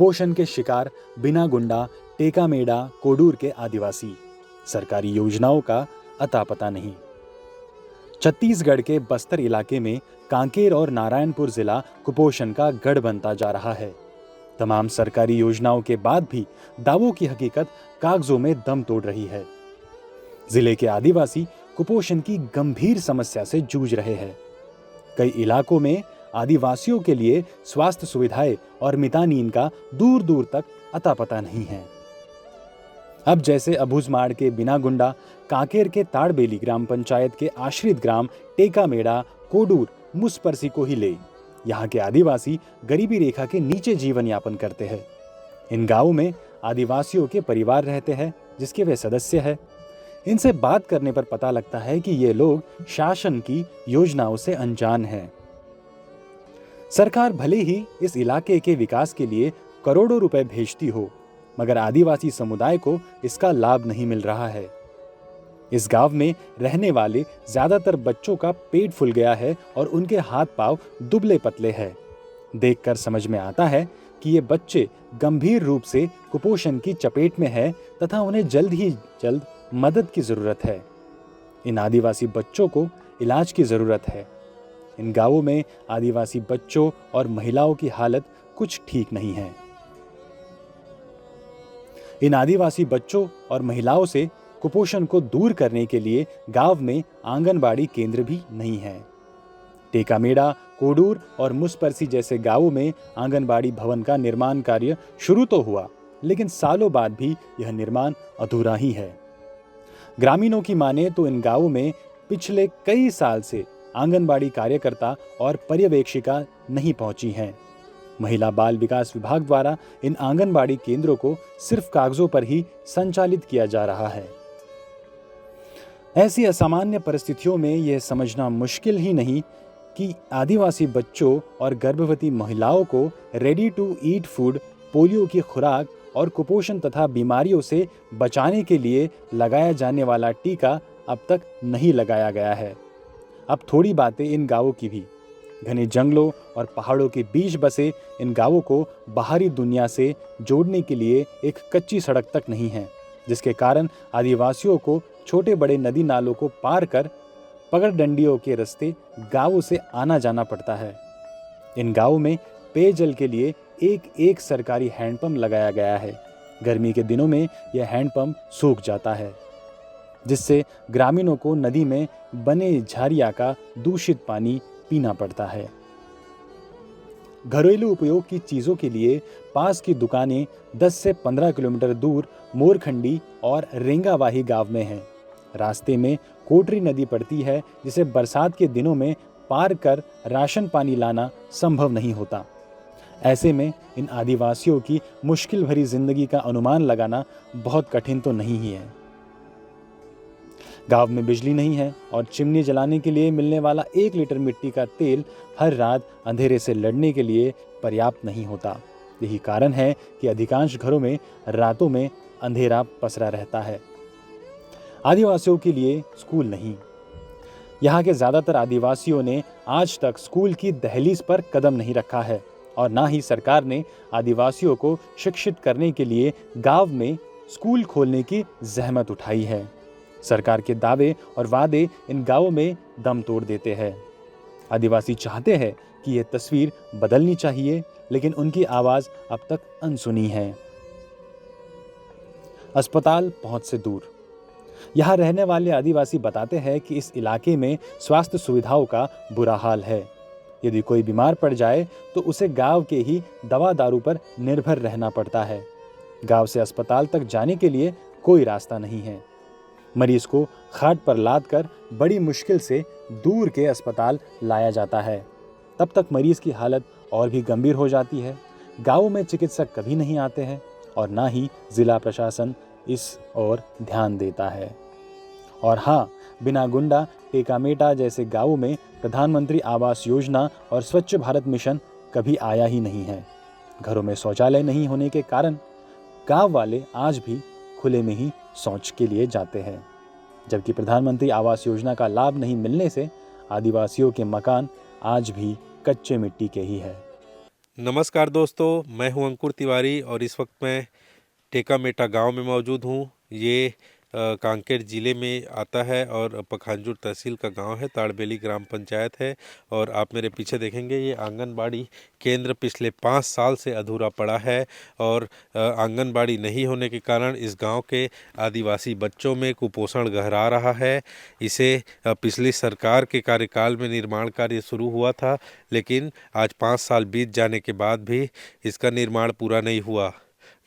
कुपोषण के शिकार बिना गुंडा, टेकामेडा, कोडूर के आदिवासी। सरकारी योजनाओं का अता पता नहीं। छत्तीसगढ़ के बस्तर इलाके में कांकेर और नारायणपुर जिला कुपोषण का गढ़ बनता जा रहा है। तमाम सरकारी योजनाओं के बाद भी दावों की हकीकत कागजों में दम तोड़ रही है। जिले के आदिवासी कुपोषण की गंभीर समस्या से जूझ रहे हैं। कई इलाकों में आदिवासियों के लिए स्वास्थ्य सुविधाएं और मितानीन का दूर दूर तक अता पता नहीं है। अब जैसे अबूझमाड़ के बिनागुंडा, कांकेर के ताड़बेली ग्राम पंचायत के आश्रित ग्राम टेकामेडा, कोडूर, मुसपरसी को ही ले, यहाँ के आदिवासी गरीबी रेखा के नीचे जीवन यापन करते हैं। इन गांवों में आदिवासियों के परिवार रहते हैं जिसके वे सदस्य हैं। इनसे बात करने पर पता लगता है कि ये लोग शासन की योजनाओं से अनजान हैं। सरकार भले ही इस इलाके के विकास के लिए करोड़ों रुपए भेजती हो, मगर आदिवासी समुदाय को इसका लाभ नहीं मिल रहा है। इस गांव में रहने वाले ज्यादातर बच्चों का पेट फूल गया है और उनके हाथ पांव दुबले पतले हैं। देखकर समझ में आता है कि ये बच्चे गंभीर रूप से कुपोषण की चपेट में हैं तथा उन्हें जल्द ही जल्द मदद की जरूरत है। इन आदिवासी बच्चों को इलाज की जरूरत है। इन गांवों में आदिवासी बच्चों और महिलाओं की हालत कुछ ठीक नहीं है। इन आदिवासी बच्चों और महिलाओं से कुपोषण को दूर करने के लिए गांव में आंगनबाड़ी केंद्र भी नहीं है। टेकामेडा, कोडूर और मुसपरसी जैसे गांवों में आंगनबाड़ी भवन का निर्माण कार्य शुरू तो हुआ, लेकिन सालों बाद भी यह निर्माण अधूरा ही है। ग्रामीणों की माने तो इन गांवों में पिछले कई साल से आंगनबाड़ी कार्यकर्ता और पर्यवेक्षिका नहीं पहुंची हैं। महिला बाल विकास विभाग द्वारा इन आंगनबाड़ी केंद्रों को सिर्फ कागजों पर ही संचालित किया जा रहा है। ऐसी असामान्य परिस्थितियों में यह समझना मुश्किल ही नहीं कि आदिवासी बच्चों और गर्भवती महिलाओं को ready to eat food, polio की खुराक और कुपोषण तथा बीमारियों से बचाने के लिए लगाया जाने वाला टीका अब तक नहीं लगाया गया है। अब थोड़ी बातें इन गांवों की भी। घने जंगलों और पहाड़ों के बीच बसे इन गांवों को बाहरी दुनिया से जोड़ने के लिए एक कच्ची सड़क तक नहीं है, जिसके कारण आदिवासियों को छोटे बड़े नदी नालों को पार कर पगडंडियों के रास्ते गांवों से आना जाना पड़ता है। इन गांवों में पेयजल के लिए एक एक सरकारी हैंडपंप लगाया गया है। गर्मी के दिनों में यह हैंडपंप सूख जाता है, जिससे ग्रामीणों को नदी में बने झारिया का दूषित पानी पीना पड़ता है। घरेलू उपयोग की चीजों के लिए पास की दुकानें 10 से 15 किलोमीटर दूर मोरखंडी और रेंगावाही गांव में हैं। रास्ते में कोटरी नदी पड़ती है, जिसे बरसात के दिनों में पार कर राशन पानी लाना संभव नहीं होता। ऐसे में इन आदिवासियों की मुश्किल भरी जिंदगी का अनुमान लगाना बहुत कठिन तो नहीं ही है। गांव में बिजली नहीं है और चिमनी जलाने के लिए मिलने वाला 1 लीटर मिट्टी का तेल हर रात अंधेरे से लड़ने के लिए पर्याप्त नहीं होता। यही कारण है कि अधिकांश घरों में रातों में अंधेरा पसरा रहता है। आदिवासियों के लिए स्कूल नहीं। यहाँ के ज्यादातर आदिवासियों ने आज तक स्कूल की दहलीज पर कदम नहीं रखा है और ना ही सरकार ने आदिवासियों को शिक्षित करने के लिए गांव में स्कूल खोलने की जहमत उठाई है। सरकार के दावे और वादे इन गांवों में दम तोड़ देते हैं। आदिवासी चाहते हैं कि यह तस्वीर बदलनी चाहिए, लेकिन उनकी आवाज अब तक अनसुनी है। अस्पताल पहुंच से दूर। यहाँ रहने वाले आदिवासी बताते हैं कि इस इलाके में स्वास्थ्य सुविधाओं का बुरा हाल है। यदि कोई बीमार पड़ जाए तो उसे गांव के ही दवा दारू पर निर्भर रहना पड़ता है। गांव से अस्पताल तक जाने के लिए कोई रास्ता नहीं है। मरीज को खाट पर लाद कर बड़ी मुश्किल से दूर के अस्पताल लाया जाता है। तब तक मरीज की हालत और भी गंभीर हो जाती है। गांवों में चिकित्सक कभी नहीं आते हैं और ना ही जिला प्रशासन इस ओर ध्यान देता है। और हाँ, बिनागुंडा, टेकामेटा जैसे गांवों में प्रधानमंत्री आवास योजना और स्वच्छ भारत मिशन कभी आया ही नहीं है। घरों में शौचालय नहीं होने के कारण गांव वाले आज भी खुले में ही शौच के लिए जाते हैं, जबकि प्रधानमंत्री आवास योजना का लाभ नहीं मिलने से आदिवासियों के मकान आज भी कच्चे मिट्टी के ही है। नमस्कार दोस्तों, मैं हूं अंकुर तिवारी और इस वक्त मैं टेकामेटा गांव में मौजूद हूं। ये कांकेर ज़िले में आता है और पखांजूर तहसील का गांव है। ताड़बेली ग्राम पंचायत है। और आप मेरे पीछे देखेंगे ये आंगनबाड़ी केंद्र पिछले 5 साल से अधूरा पड़ा है और आंगनबाड़ी नहीं होने के कारण इस गांव के आदिवासी बच्चों में कुपोषण गहरा रहा है। इसे पिछली सरकार के कार्यकाल में निर्माण कार्य शुरू हुआ था, लेकिन आज 5 साल बीत जाने के बाद भी इसका निर्माण पूरा नहीं हुआ।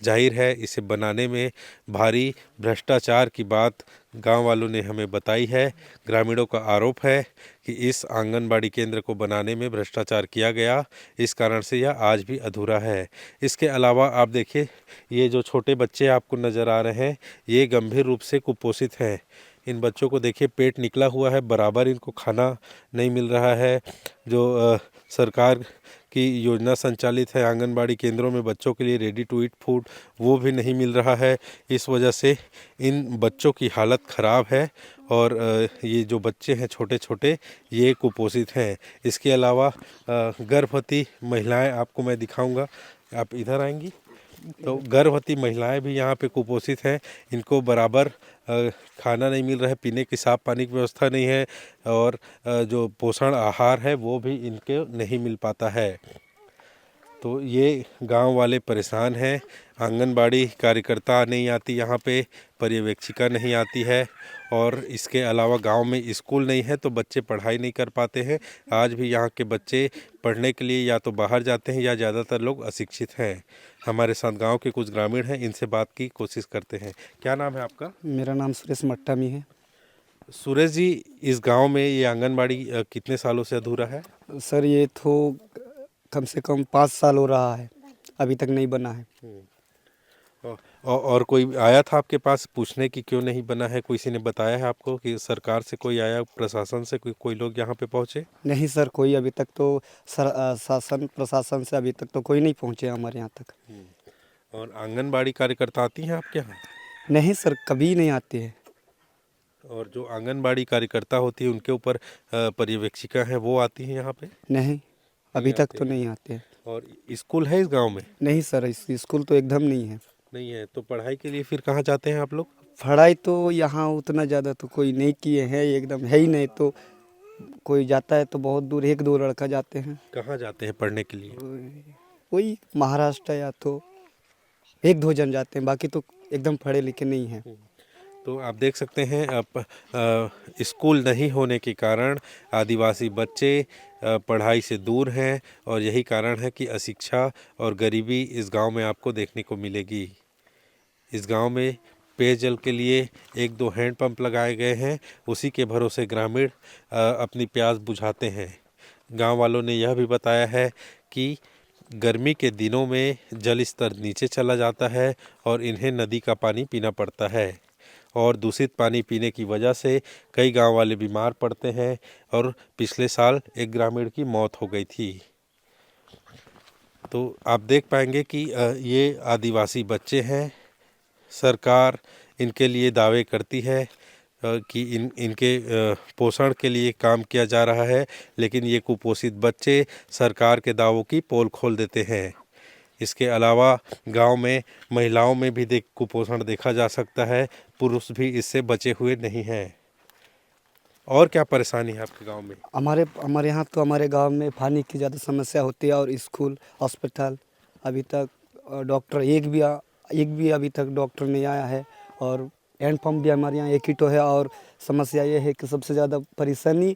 जाहिर है इसे बनाने में भारी भ्रष्टाचार की बात गांव वालों ने हमें बताई है। ग्रामीणों का आरोप है कि इस आंगनबाड़ी केंद्र को बनाने में भ्रष्टाचार किया गया, इस कारण से यह आज भी अधूरा है। इसके अलावा आप देखिए, ये जो छोटे बच्चे आपको नज़र आ रहे हैं, ये गंभीर रूप से कुपोषित हैं। इन बच्चों को देखिए, पेट निकला हुआ है, बराबर इनको खाना नहीं मिल रहा है। जो सरकार की योजना संचालित है आंगनबाड़ी केंद्रों में बच्चों के लिए रेडी टू ईट फूड, वो भी नहीं मिल रहा है। इस वजह से इन बच्चों की हालत ख़राब है और ये जो बच्चे हैं छोटे छोटे, ये कुपोषित हैं। इसके अलावा गर्भवती महिलाएं आपको मैं दिखाऊंगा, आप इधर आएंगी तो गर्भवती महिलाएं भी यहाँ पे कुपोषित हैं। इनको बराबर खाना नहीं मिल रहा है, पीने की साफ पानी की व्यवस्था नहीं है और जो पोषण आहार है वो भी इनके नहीं मिल पाता है। तो ये गांव वाले परेशान हैं। आंगनबाड़ी कार्यकर्ता नहीं आती यहाँ पे, पर्यवेक्षिका नहीं आती है और इसके अलावा गांव में स्कूल नहीं है तो बच्चे पढ़ाई नहीं कर पाते हैं। आज भी यहाँ के बच्चे पढ़ने के लिए या तो बाहर जाते हैं या ज़्यादातर लोग अशिक्षित हैं। हमारे साथ गांव के कुछ ग्रामीण हैं, इनसे बात की कोशिश करते हैं। क्या नाम है आपका? मेरा नाम सुरेश मट्टामी है। सुरेश जी, इस गांव में ये आंगनबाड़ी कितने सालों से अधूरा है? सर ये तो कम से कम 5 साल हो रहा है, अभी तक नहीं बना है। और कोई आया था आपके पास पूछने की क्यों नहीं बना है? किसी ने बताया है आपको कि सरकार से कोई आया, प्रशासन से कोई लोग यहाँ पे पहुँचे? नहीं सर, कोई अभी तक तो शासन प्रशासन से अभी तक तो कोई नहीं पहुँचे हमारे यहाँ तक। और आंगनबाड़ी कार्यकर्ता आती हैं आपके यहाँ? नहीं सर, कभी नहीं आते हैं। और जो आंगनबाड़ी कार्यकर्ता होती है उनके ऊपर पर्यवेक्षिका हैं, वो आती हैं यहाँ पे? नहीं, अभी तक आते तो हैं। नहीं आते हैं। और स्कूल है इस गांव में? नहीं सर, स्कूल तो एकदम नहीं है। नहीं है तो पढ़ाई के लिए फिर कहाँ जाते हैं आप लोग? पढ़ाई तो यहाँ उतना ज़्यादा तो कोई नहीं किए हैं, एकदम है ही नहीं। तो कोई जाता है तो बहुत दूर, 1-2 लड़का जाते हैं। कहाँ जाते हैं पढ़ने के लिए? कोई महाराष्ट्र या तो 1-2 जन जाते हैं, बाकी तो एकदम पढ़े लिखे नहीं हैं। तो आप देख सकते हैं अब स्कूल नहीं होने के कारण आदिवासी बच्चे पढ़ाई से दूर हैं और यही कारण है कि अशिक्षा और गरीबी इस गांव में आपको देखने को मिलेगी। इस गांव में पेयजल के लिए 1-2 हैंडपंप लगाए गए हैं, उसी के भरोसे ग्रामीण अपनी प्यास बुझाते हैं। गांव वालों ने यह भी बताया है कि गर्मी के दिनों में जल स्तर नीचे चला जाता है और इन्हें नदी का पानी पीना पड़ता है और दूषित पानी पीने की वजह से कई गांव वाले बीमार पड़ते हैं और पिछले साल एक ग्रामीण की मौत हो गई थी। तो आप देख पाएंगे कि ये आदिवासी बच्चे हैं। सरकार इनके लिए दावे करती है कि इनके पोषण के लिए काम किया जा रहा है, लेकिन ये कुपोषित बच्चे सरकार के दावों की पोल खोल देते हैं। इसके अलावा गांव में महिलाओं में भी कुपोषण देखा जा सकता है, पुरुष भी इससे बचे हुए नहीं हैं। और क्या परेशानी है आपके गांव में? हमारे यहाँ तो हमारे गांव में पानी की ज़्यादा समस्या होती है और स्कूल हॉस्पिटल अभी तक डॉक्टर एक भी अभी तक डॉक्टर नहीं आया है। और हैंडपम्प भी हमारे यहाँ एक ही तो है। और समस्या ये है कि सबसे ज़्यादा परेशानी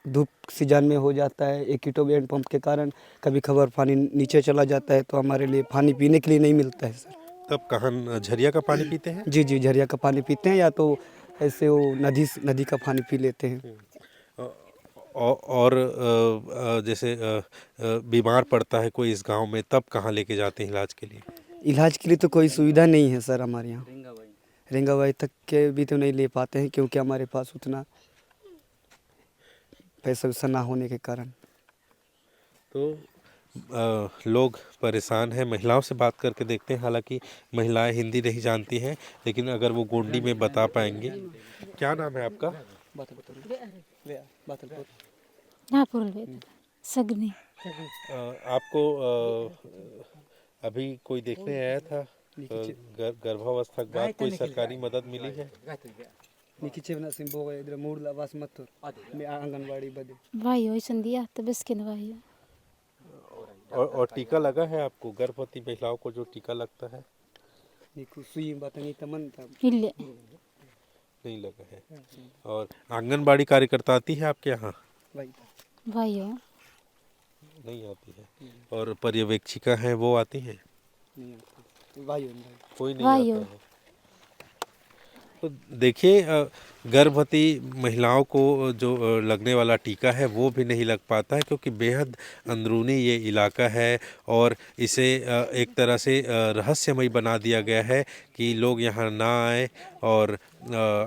धूप सीजन में हो जाता है। एक ही तो हैंडपम्प के कारण कभी कभार पानी नीचे चला जाता है तो हमारे लिए पानी पीने के लिए नहीं मिलता है सर। तब कहाँ झरिया का पानी पीते हैं? जी झरिया का पानी पीते हैं या तो ऐसे वो नदी का पानी पी लेते हैं। और जैसे बीमार पड़ता है कोई इस गांव में, तब कहाँ लेके जाते हैं इलाज के लिए? इलाज के लिए तो कोई सुविधा नहीं है सर हमारे यहाँ। रेंगाबाई तक के भी तो नहीं ले पाते हैं क्योंकि हमारे पास उतना पैसा वैसा ना होने के कारण। तो लोग परेशान हैं। महिलाओं से बात करके देखते हैं, हालांकि महिलाएं हिंदी नहीं जानती हैं, लेकिन अगर वो गोंडी में बता पाएंगे। क्या नाम है आपका? सगनी। आपको अभी कोई देखने आया था गर्भावस्था के बाद कोई सरकारी मदद मिली है? आंगनबाड़ी बदे भाई हो संदिया तो बस के भाई और टीका लगा है आपको? गर्भवती महिलाओं को जो टीका लगता है सुई बतनी तमन था इल्ले नहीं लगा है। और आंगनबाड़ी कार्यकर्ता आती है आपके यहाँ? भाई हो नहीं आती है। और पर्यवेक्षिका हैं वो आती हैं? कोई नहीं भाई आता हो है। तो देखिए गर्भवती महिलाओं को जो लगने वाला टीका है वो भी नहीं लग पाता है, क्योंकि बेहद अंदरूनी ये इलाका है और इसे एक तरह से रहस्यमय बना दिया गया है कि लोग यहाँ ना आए। और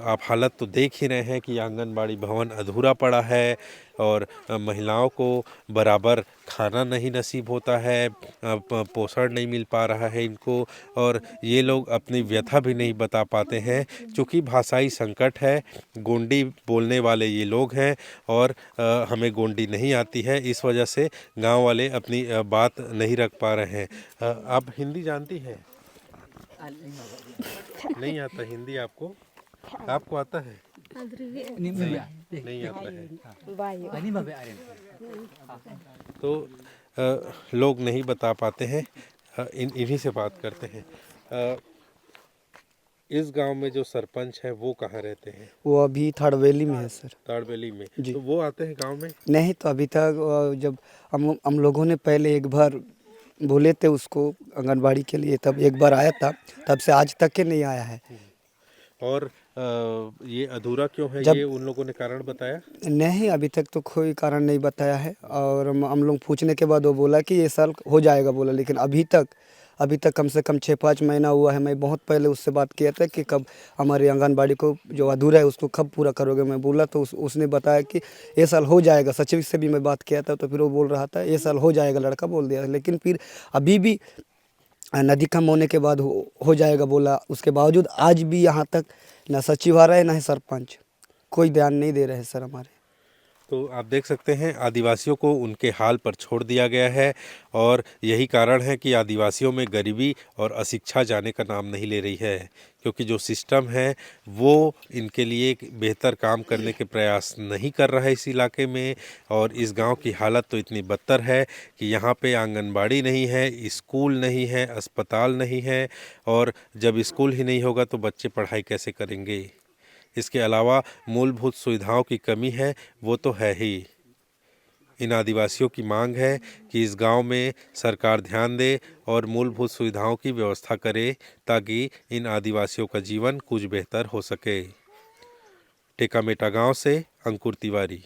आप हालत तो देख ही रहे हैं कि आंगनबाड़ी भवन अधूरा पड़ा है और महिलाओं को बराबर खाना नहीं नसीब होता है, पोषण नहीं मिल पा रहा है इनको, और ये लोग अपनी व्यथा भी नहीं बता पाते हैं क्योंकि भाषाई संकट है। गोंडी बोलने वाले ये लोग हैं और हमें गोंडी नहीं आती है, इस वजह से गांव वाले अपनी बात नहीं रख पा रहे हैं। आप हिंदी जानती हैं? नहीं आता हिंदी आपको? आपको आता है? नहीं आता है। तो लोग नहीं बता पाते हैं। इन्हीं से बात करते हैं। इस गांव में जो सरपंच है वो कहाँ रहते हैं? वो अभी थाड़वेली में है सर। ताड़बेली में। जी। तो वो आते हैं गांव में? नहीं तो अभी तक जब हम लोगों ने पहले एक बार बोले थे उसको आंगनबाड़ी के लिए, तब एक बार आया था, तब से आज तक के नहीं आया है। और ये अधूरा क्यों है, जब- ये उन लोगों ने कारण बताया? नहीं अभी तक तो कोई कारण नहीं बताया है। और हम लोग पूछने के बाद वो बोला कि ये साल हो जाएगा बोला, लेकिन अभी तक कम से कम 6-5 महीना हुआ है। मैं बहुत पहले उससे बात किया था कि कब हमारी आंगनबाड़ी को जो अधूरा है उसको कब पूरा करोगे। मैं बोला तो उसने बताया कि ये साल हो जाएगा। सचिव से भी मैं बात किया था तो फिर वो बोल रहा था ये साल हो जाएगा, लड़का बोल दिया। लेकिन फिर अभी भी नदी कम होने के बाद हो जाएगा बोला। उसके बावजूद आज भी यहाँ तक ना सचिव आ रहा है ना ही सरपंच, कोई ध्यान नहीं दे रहे हैं सर हमारे। तो आप देख सकते हैं आदिवासियों को उनके हाल पर छोड़ दिया गया है और यही कारण है कि आदिवासियों में गरीबी और अशिक्षा जाने का नाम नहीं ले रही है, क्योंकि जो सिस्टम है वो इनके लिए एक बेहतर काम करने के प्रयास नहीं कर रहा है इस इलाके में। और इस गांव की हालत तो इतनी बदतर है कि यहाँ पे आंगनबाड़ी नहीं है, स्कूल नहीं है, अस्पताल नहीं है, और जब स्कूल ही नहीं होगा तो बच्चे पढ़ाई कैसे करेंगे। इसके अलावा मूलभूत सुविधाओं की कमी है, वो तो है ही। इन आदिवासियों की मांग है कि इस गांव में सरकार ध्यान दे और मूलभूत सुविधाओं की व्यवस्था करे ताकि इन आदिवासियों का जीवन कुछ बेहतर हो सके। टेकामेटा गांव से अंकुर तिवारी।